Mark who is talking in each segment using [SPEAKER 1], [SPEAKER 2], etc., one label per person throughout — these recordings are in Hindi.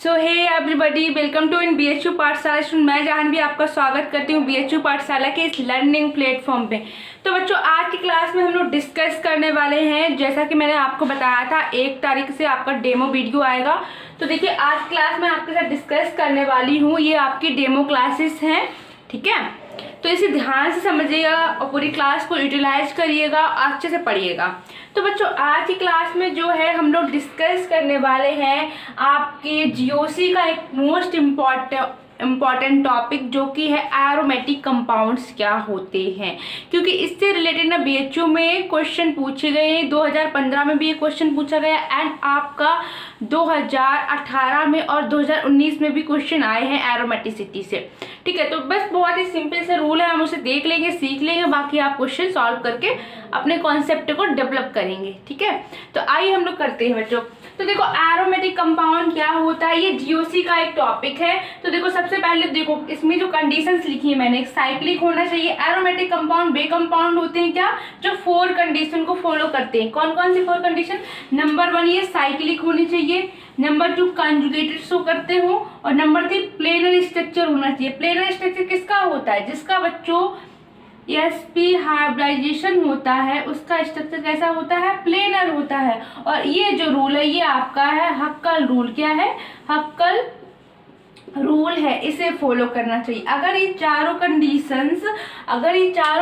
[SPEAKER 1] So hey everybody, welcome to in BHU Pathshala. मैं जाह्नवी आपका स्वागत करती हूँ बीएचयू पाठशाला के इस लर्निंग प्लेटफॉर्म पे। तो बच्चों, आज की क्लास में हम लोग डिस्कस करने वाले हैं, जैसा कि मैंने आपको बताया था 1 तारीख से आपका डेमो वीडियो आएगा। तो देखिए, आज क्लास में आपके साथ डिस्कस करने वाली हूँ, ये आपकी डेमो क्लासेस हैं, ठीक है। तो इसे ध्यान से समझिएगा और पूरी क्लास को यूटिलाइज करिएगा, अच्छे से पढ़िएगा। तो बच्चों, आज की क्लास में जो है हम लोग डिस्कस करने वाले हैं आपके जीओसी का एक मोस्ट इम्पॉर्टेंट टॉपिक, जो कि है एरोमेटिक कंपाउंड्स क्या होते हैं। क्योंकि इससे रिलेटेड ना बीएचयू में क्वेश्चन पूछे गए, 2015 में भी ये क्वेश्चन पूछा गया एंड आपका 2018 में और 2019 में भी क्वेश्चन आए हैं एरोमेटिसिटी से, ठीक है। तो बस बहुत ही सिंपल से रूल है, हम उसे देख लेंगे, सीख लेंगे, बाकी आप क्वेश्चन सॉल्व करके अपने कॉन्सेप्ट को डेवलप करेंगे, ठीक है। तो आइए हम लोग करते हैं बच्चों। तो देखो, एरोमेटिक कंपाउंड क्या होता है, ये जीओसी का एक टॉपिक है। तो देखो, सबसे पहले देखो इसमें जो कंडीशंस लिखी है मैंने, साइक्लिक होना चाहिए। एरोमेटिक कंपाउंड वे कंपाउंड होते हैं क्या, जो 4 कंडीशन को फॉलो करते हैं। कौन कौन सी 4 कंडीशन? नंबर 1 ये साइक्लिक होनी चाहिए, नंबर 2 कंजुगेटेड शो करते हो, और नंबर 3 प्लेनर स्ट्रक्चर होना चाहिए। प्लेनर स्ट्रक्चर किसका होता है? जिसका बच्चों sp हाइब्रिडाइजेशन होता है, उसका स्ट्रक्चर कैसा होता है? प्लेनर होता है। और ये जो रूल है ये आपका है हक्कल रूल। क्या है? हक्कल रूल है, इसे फॉलो करना चाहिए। अगर ये चारों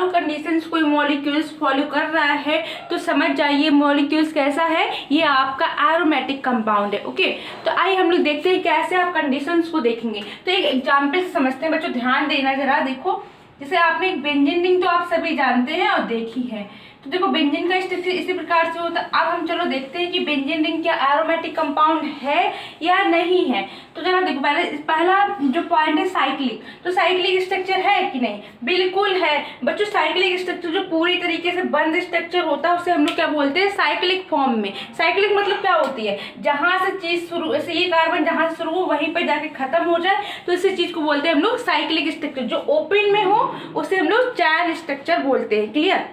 [SPEAKER 1] कंडीशंस कोई मॉलिक्यूल्स फॉलो कर रहा है तो समझ जाइए मॉलिक्यूल्स कैसा है, ये आपका एरोमेटिक कंपाउंड है, ओके। तो आइए हम लोग देखते हैं कैसे आप कंडीशंस को देखेंगे। तो एक एग्जाम्पल से समझते हैं बच्चों, ध्यान देना जरा। देखो, जैसे आपने एक बेंजीन रिंग तो आप सभी जानते हैं और देखी है। तो देखो, बेंजीन का स्ट्रक्चर इसी प्रकार से होता है। अब हम चलो देखते हैं कि बेंजीन रिंग क्या एरोमेटिक कंपाउंड है या नहीं है। तो जरा देखो, पहला जो पॉइंट है साइक्लिक। तो साइक्लिक स्ट्रक्चर है कि नहीं? बिल्कुल है बच्चों। साइक्लिक स्ट्रक्चर जो पूरी तरीके से बंद स्ट्रक्चर होता है उसे हम लोग क्या बोलते हैं? साइक्लिक फॉर्म में। साइक्लिक मतलब क्या होती है? जहां से चीज शुरू, ऐसे ये कार्बन जहां से शुरू हो वहीं पर जाके खत्म हो जाए, तो इसी चीज को बोलते हैं हम लोग साइक्लिक स्ट्रक्चर। जो ओपन में हो उसे हम लोग चैन स्ट्रक्चर बोलते हैं, क्लियर,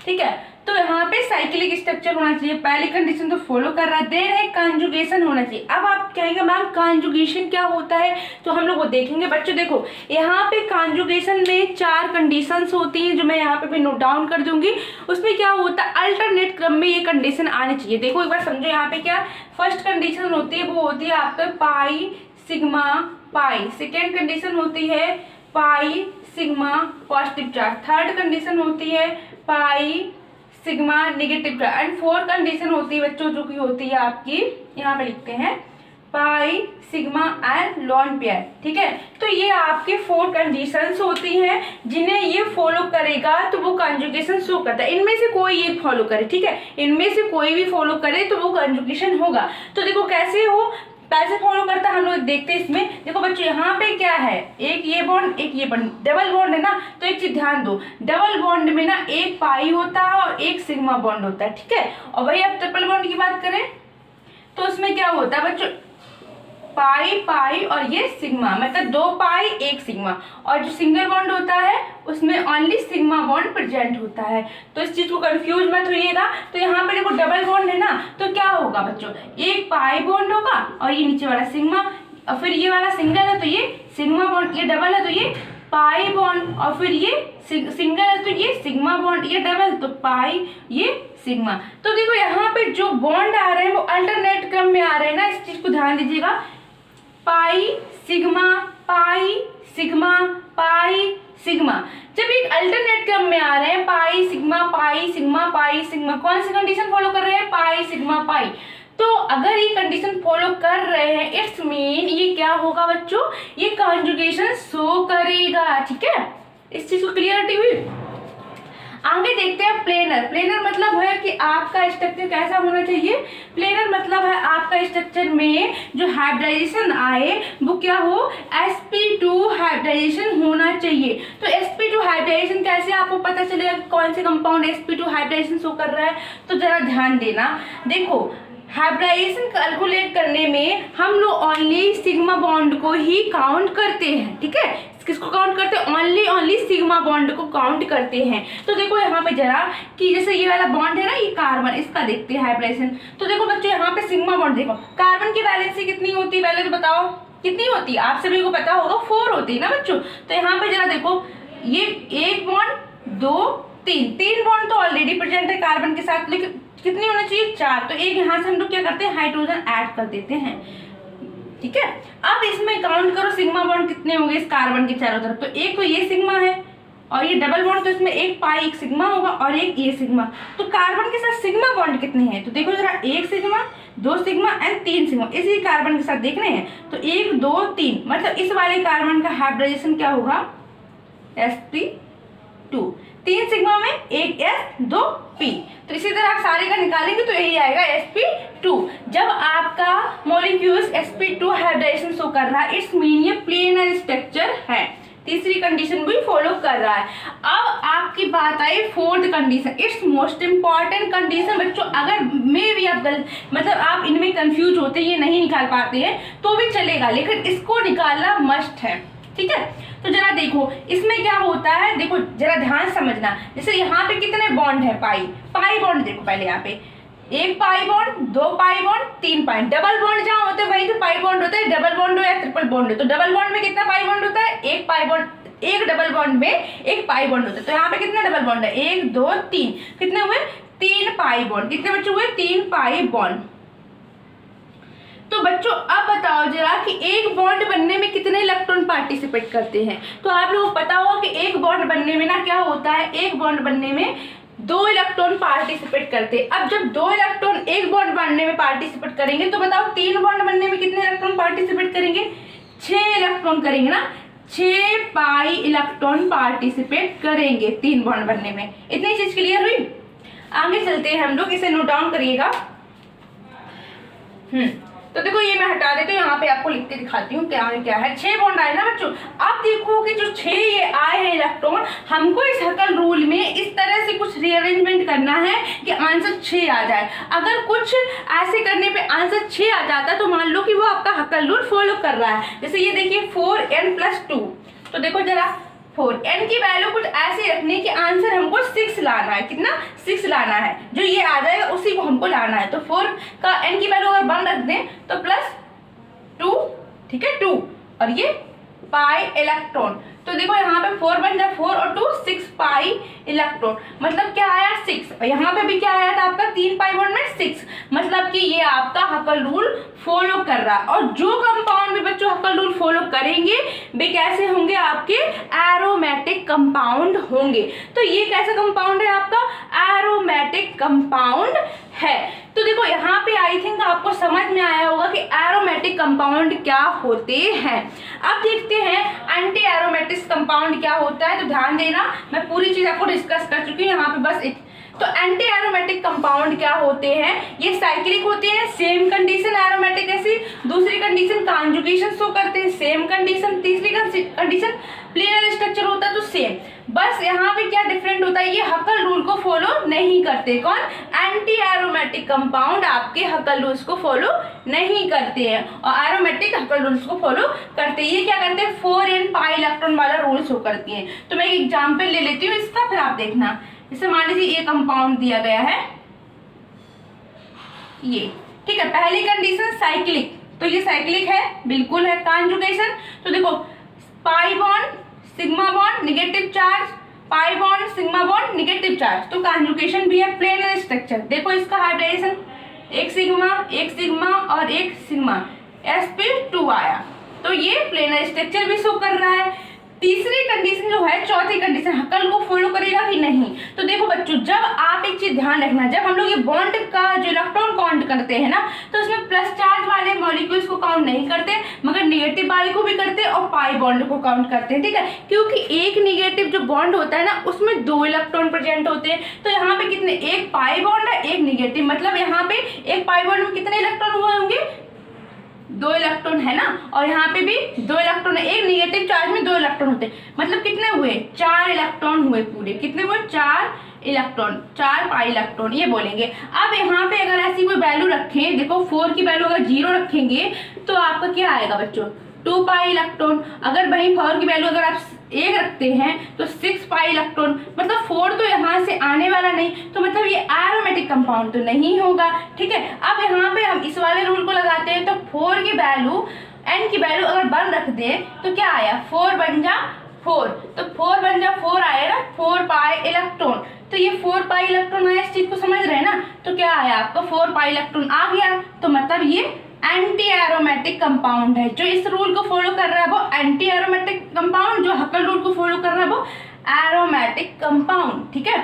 [SPEAKER 1] ठीक है। तो यहाँ पे साइक्लिक स्ट्रक्चर होना चाहिए, पहली कंडीशन तो फॉलो कर रहा है। देन है कंजुगेशन होना चाहिए। अब आप कहेंगे मैम कंजुगेशन क्या होता है, तो हम लोग वो देखेंगे बच्चों। देखो, यहाँ पे कंजुगेशन में 4 कंडीशंस होती हैं, जो मैं यहाँ पे भी नोट डाउन कर दूंगी। उसमें क्या होता है, अल्टरनेट क्रम में ये कंडीशन आनी चाहिए। देखो एक बार समझो, यहाँ पे क्या फर्स्ट कंडीशन होती है, वो होती है आपका pi sigma pi. Second condition होती है pi sigma positive charge. Third condition होती है pi sigma negative charge. And fourth condition होती है बच्चों, जो कि होती है आपकी, यहाँ पे लिखते हैं pi sigma and lone pair, ठीक है। तो ये आपकी 4 कंडीशंस होती हैं, जिन्हें ये फॉलो करेगा तो वो कंजुगेशन शो करता है। इनमें से कोई एक फॉलो करे, ठीक है, इनमें से कोई भी फॉलो करे तो वो कंजुगेशन होगा। तो देखो कैसे हो, कैसे फॉलो करता है हम लोग देखते हैं इसमें। देखो बच्चों, यहाँ पे क्या है, एक ये बॉन्ड एक ये बॉन्ड, डबल बॉन्ड है ना। तो एक चीज ध्यान दो, डबल बॉन्ड में ना एक पाई होता है और एक सिग्मा बॉन्ड होता है, ठीक है। और वही अब ट्रिपल बॉन्ड की बात करें तो उसमें क्या होता है बच्चों, पाई पाई और ये सिग्मा, मतलब 2 पाई 1 सिग्मा। और जो सिंगल बॉन्ड होता है उसमें ओनली सिग्मा बॉन्ड प्रेजेंट होता है। तो इस चीज को कंफ्यूज मत होइएगा। तो यहाँ पे देखो डबल बॉन्ड है ना, तो क्या होगा बच्चों, एक पाई बॉन्ड होगा और ये नीचे वाला सिग्मा, और फिर ये वाला सिंगल है तो ये सिग्मा बॉन्ड, ये डबल है तो ये पाई बॉन्ड, और फिर ये सिंगल है तो ये सिग्मा बॉन्ड, ये डबल तो पाई ये सिग्मा। तो देखो यहाँ पे जो बॉन्ड आ रहे हैं वो अल्टरनेट क्रम में आ रहे हैं ना, इस चीज को ध्यान दीजिएगा। Pi sigma pi sigma pi sigma, जब एक अल्टरनेट क्रम में आ रहे हैं pi sigma pi sigma pi sigma, कौन सी कंडीशन फॉलो कर रहे हैं? Pi sigma pi. तो अगर ये कंडीशन फॉलो कर रहे हैं, इट्स मीन ये क्या होगा बच्चों, ये कंजुगेशन शो करेगा, ठीक है। इस चीज को क्लियरिटी हुई। आगे देखते हैं प्लेनर। प्लेनर मतलब है कि आपका स्ट्रक्चर कैसा होना चाहिए? प्लेनर मतलब है आपका स्ट्रक्चर में जो हाइब्रिडाइजेशन आए वो क्या हो, sp2 हाइब्रिडाइजेशन होना चाहिए। तो sp2 हाइब्रिडाइजेशन कैसे आपको पता चलेगा कौन से कंपाउंड sp2 हाइब्रिडाइजेशन शो कर रहा है? तो जरा ध्यान देना। देखो, हाइब्रिडाइजेशन कैलकुलेट करने में हम लोग ओनली सिग्मा बॉन्ड को ही काउंट करते हैं, ठीक है। किसको काउंट करते हैं, ओनली सिग्मा बॉन्ड को काउंट करते हैं। तो देखो यहाँ पे जरा कि जैसे ये वाला बॉन्ड है ना, ये कार्बन, इसका देखते हैं हाइब्रिडाइजेशन। तो देखो बच्चों यहाँ पे सिग्मा बॉन्ड देखो, कार्बन की वैलेंसी कितनी होती है पहले तो बताओ, कितनी होती है, आप सभी को पता होगा 4 होती है ना बच्चों। तो यहाँ पे जरा देखो ये 1 बॉन्ड 2 3 बॉन्ड तो ऑलरेडी प्रेजेंट है कार्बन के साथ, लेकिन कितनी होनी चाहिए 4। तो एक यहाँ से हम लोग क्या करते हैं, हाइड्रोजन ऐड कर देते हैं, ठीक है। अब इसमें काउंट करो सिग्मा बॉन्ड कितने होंगे इस कार्बन के चारों तरफ। तो एक तो ये सिग्मा है और ये डबल बॉन्ड, तो इसमें एक पाई एक सिग्मा होगा और एक ये सिग्मा। तो कार्बन के साथ सिग्मा बॉन्ड कितने हैं, तो देखो जरा 1 सिग्मा 2 सिग्मा एंड 3 सिग्मा इसी कार्बन के साथ देख रहे हैं। तो 1 2 3 मतलब इस वाले कार्बन का हाइब्रिडाइजेशन क्या होगा, sp2। 3 सिग्मा में 1 s 2 p। तो इसी तरह आप सारे का निकालेंगे तो यही आएगा sp2। जब आपका मॉलिक्यूल्स sp2 हाइब्रिडाइजेशन शो कर रहा है, इट्स मीन ये प्लेनर स्ट्रक्चर है। तीसरी कंडीशन भी फॉलो कर रहा है। अब आपकी बात आई fourth condition, it's most important condition. बच्चों अगर मे भी आप मतलब आप इनमें कंफ्यूज होते हैं, ये नहीं निकाल पाते हैं तो भी चलेगा, लेकिन इसको निकालना मस्ट है, ठीक है। तो जरा देखो इसमें क्या होता है, देखो जरा ध्यान समझना। जैसे यहाँ पे कितने बॉन्ड है, पाई बॉन्ड देखो पहले यहाँ पे 1 पाई बॉन्ड 2 पाई बॉन्ड 3 पाई। डबल बॉन्ड जहाँ होते हैं वही तो पाई बॉन्ड होता है, डबल बॉन्ड हो या ट्रिपल बॉन्ड हो। तो डबल बॉन्ड में कितना पाई बॉन्ड होता है, 1 पाई बॉन्ड। एक डबल बॉन्ड में 1 पाई बॉन्ड होता है। तो यहाँ पे कितने डबल बॉन्ड है, 1 2 3, कितने हुए 3 पाई बॉन्ड। कितने बच्चे हुए 3 पाई बॉन्ड। तो बच्चों अब बताओ जरा कि एक बॉन्ड बनने में कितने इलेक्ट्रॉन पार्टिसिपेट करते हैं। तो आप लोगों को पता होगा कि एक बॉन्ड बनने में ना क्या होता है, एक बॉन्ड बनने में 2 इलेक्ट्रॉन पार्टिसिपेट करते हैं। अब जब 2 इलेक्ट्रॉन एक बॉन्ड बनने में पार्टिसिपेट करेंगे तो बताओ 3 बॉन्ड बनने में कितने इलेक्ट्रॉन पार्टिसिपेट करेंगे, 6 इलेक्ट्रॉन करेंगे ना, 6 पाई इलेक्ट्रॉन पार्टिसिपेट करेंगे 3 बॉन्ड बनने में। इतनी चीज क्लियर हुई। आगे चलते हैं हम लोग, इसे नोट डाउन करिएगा। तो देखो ये मैं हटा देती हूँ, यहाँ पे आपको लिख के दिखाती हूँ क्या है। 6 बॉन्ड आए ना बच्चों। अब देखो कि जो 6 ये आए हैं इलेक्ट्रॉन, हमको इस हकल रूल में इस तरह से कुछ रीअरेंजमेंट करना है कि आंसर 6 आ जाए। अगर कुछ ऐसे करने पे आंसर 6 आ जाता है तो मान लो कि वो आपका हकल रूल फॉलो कर रहा है। जैसे ये देखिए 4n+2, तो देखो जरा 4n की वैल्यू कुछ ऐसे रखनी कि आंसर हमको 6 लाना है। कितना 6 लाना है, जो ये आ जाएगा उसी को हमको लाना है। तो 4 का n की वैल्यू अगर 1 रख दें तो +2, ठीक है 2, और ये पाई इलेक्ट्रॉन। तो देखो यहाँ पे 4 बन जाए 4 और 2 6 पाई इलेक्ट्रॉन, मतलब क्या आया 6। और यहाँ पे भी क्या आया था आपका 3 पाई बॉन्ड में 6, मतलब कि ये आपका हकल रूल फॉलो कर रहा है। और जो कंपाउंड भी बच्चों हकल रूल फॉलो करेंगे वे कैसे होंगे, आपके एरोमेटिक कंपाउंड होंगे। तो ये कैसा कंपाउंड है, आपका एरोमेटिक कंपाउंड है। तो देखो यहाँ पे आई थिंक आपको समझ में आया होगा कि एरोमेटिक कंपाउंड क्या होते हैं। अब देखते हैं एंटी एरोमेटिक कंपाउंड क्या होता है। तो ध्यान देना, मैं पूरी चीज आपको डिस्कस कर चुकी हूँ, यहाँ पे बस तो एंटी एरोमेटिक कंपाउंड क्या होते हैं, ये साइक्लिक होते हैं। सेम कंडीशन एरोमेटिक एसिड, दूसरी कंडीशन कॉन्जुगेशन शो करते हैं, सेम कंडीशन। तीसरी कंडीशन प्लेनर स्ट्रक्चर होता है तो सेम। बस यहाँ पे क्या डिफरेंट होता है, ये हकल रूल को फॉलो नहीं करते। कौन, एंटी एरोमेटिक कंपाउंड आपके हकल रूल्स को फॉलो नहीं करते हैं और एरोमेटिक हकल रूल्स को फॉलो करते हैं। ये क्या करते हैं, 4n पाई इलेक्ट्रॉन वाला रूल शो करती है। तो मैं एक एग्जाम्पल ले लेती हूँ इसका, फिर आप देखना। जैसे मान लीजिए ये कंपाउंड दिया गया है ये, ठीक है। पहली कंडीशन साइक्लिक, तो ये साइक्लिक है, बिल्कुल है। कॉन्जुगेशन, तो देखो pi bond sigma bond negative charge, pi bond sigma bond negative charge, तो कॉन्जुगेशन भी है। प्लेनर स्ट्रक्चर देखो इसका हाइब्रिडाइजेशन, एक सिग्मा और एक सिग्मा, sp2 आया, तो ये प्लेनर स्ट्रक्चर भी शो कर रहा है। तीसरी कंडीशन जो है, चौथी कंडीशन, हकल को फॉलो करेगा कि नहीं। तो देखो बच्चों, जब आप एक चीज ध्यान रखना, जब हम लोग ये बॉन्ड का जो इलेक्ट्रॉन काउंट करते हैं ना, तो उसमें प्लस चार्ज वाले मॉलिक्यूल्स को काउंट नहीं करते, मगर निगेटिव वाले को भी करते हैं और पाई बॉन्ड को काउंट करते हैं, ठीक है। क्योंकि एक निगेटिव जो बॉन्ड होता है ना, उसमें 2 इलेक्ट्रॉन प्रेजेंट होते हैं। तो यहाँ पे कितने, एक पाई बॉन्ड है एक निगेटिव, मतलब यहाँ पे एक पाई बॉन्ड में कितने इलेक्ट्रॉन हुए होंगे, 2 इलेक्ट्रॉन है ना। और यहाँ पे भी 2 इलेक्ट्रॉन है, एक निगेटिव चार्ज में 2 इलेक्ट्रॉन होते हैं, मतलब कितने हुए, 4 इलेक्ट्रॉन हुए पूरे। कितने हुए, 4 इलेक्ट्रॉन, 4 पाई इलेक्ट्रॉन ये बोलेंगे। अब यहाँ पे अगर ऐसी कोई वैल्यू रखें, देखो 4 की वैल्यू अगर 0 रखेंगे तो आपका क्या आएगा बच्चों, 2 पाई इलेक्ट्रॉन। अगर वहीं 4 की वैल्यू अगर आप 1 रखते हैं तो 6 पाई इलेक्ट्रॉन, मतलब 4 तो यहाँ से आने वाला नहीं, तो मतलब ये एरोमेटिक कंपाउंड तो नहीं होगा। ठीक है, अब यहाँ पे हम इस वाले रूल को लगाते हैं, तो 4 की वैल्यू n की वैल्यू अगर 1 रख दे तो क्या आया, 4 बन जा 4, तो 4 बन जा 4 आया ना, 4 पाई इलेक्ट्रॉन। तो ये 4 पाई इलेक्ट्रॉन आया, इस चीज को समझ रहे हैं ना, तो क्या आया आपका 4 पाई इलेक्ट्रॉन आ गया, तो मतलब ये एंटी एरोमेटिक कंपाउंड है। जो इस रूल को फॉलो कर रहा है वो एंटी एरोमेटिक कंपाउंड, जो हकल रूल को फॉलो कर रहा है वो एरोमेटिक कंपाउंड। ठीक है,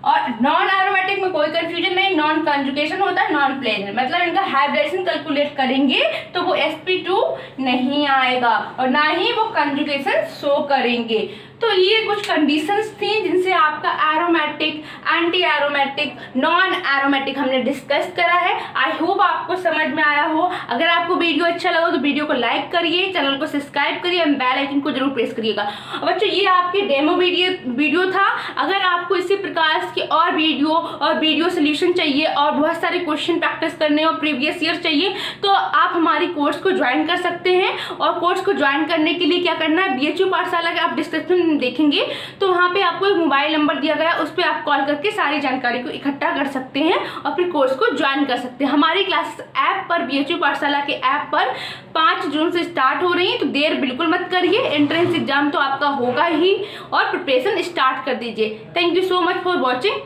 [SPEAKER 1] और नॉन एरोमेटिक में कोई कंफ्यूजन नहीं, नॉन कंजुगेशन होता है, नॉन प्लेनर, मतलब इनका हाइब्रिडेशन कैलकुलेट करेंगे तो वो sp2 नहीं आएगा और ना ही वो कंजुगेशन शो करेंगे। तो ये कुछ कंडीशंस थी जिनसे आपका aromatic, anti aromatic, non aromatic हमने डिस्कस करा है। आई होप आपको समझ में आया हो। अगर आपको वीडियो अच्छा लगा तो वीडियो को लाइक करिए, चैनल को सब्सक्राइब करिए और बेल आइकन को जरूर प्रेस करिएगा। बच्चों ये आपकी डेमो वीडियो था। अगर आपको इसी प्रकार की और वीडियो सोल्यूशन चाहिए और बहुत सारे क्वेश्चन प्रैक्टिस करने और प्रीवियस ईयर चाहिए तो आप हमारी कोर्स को ज्वाइन कर सकते हैं। और कोर्स को ज्वाइन करने के लिए क्या करना है, BHU पाठशाला के आप डिस्क्रिप्शन देखेंगे तो वहाँ पे आपको एक मोबाइल नंबर दिया गया है, उस पर आप कॉल करके सारी जानकारी को इकट्ठा कर सकते हैं और फिर कोर्स को ज्वाइन कर सकते हैं। हमारी क्लासेस ऐप पर, BHU पाठशाला के ऐप पर 5 जून से स्टार्ट हो रही है, तो देर बिल्कुल मत करिए। एंट्रेंस एग्जाम तो आपका होगा ही और प्रिपरेशन स्टार्ट कर दीजिए। Thank you so much for watching.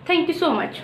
[SPEAKER 1] Thank you so much.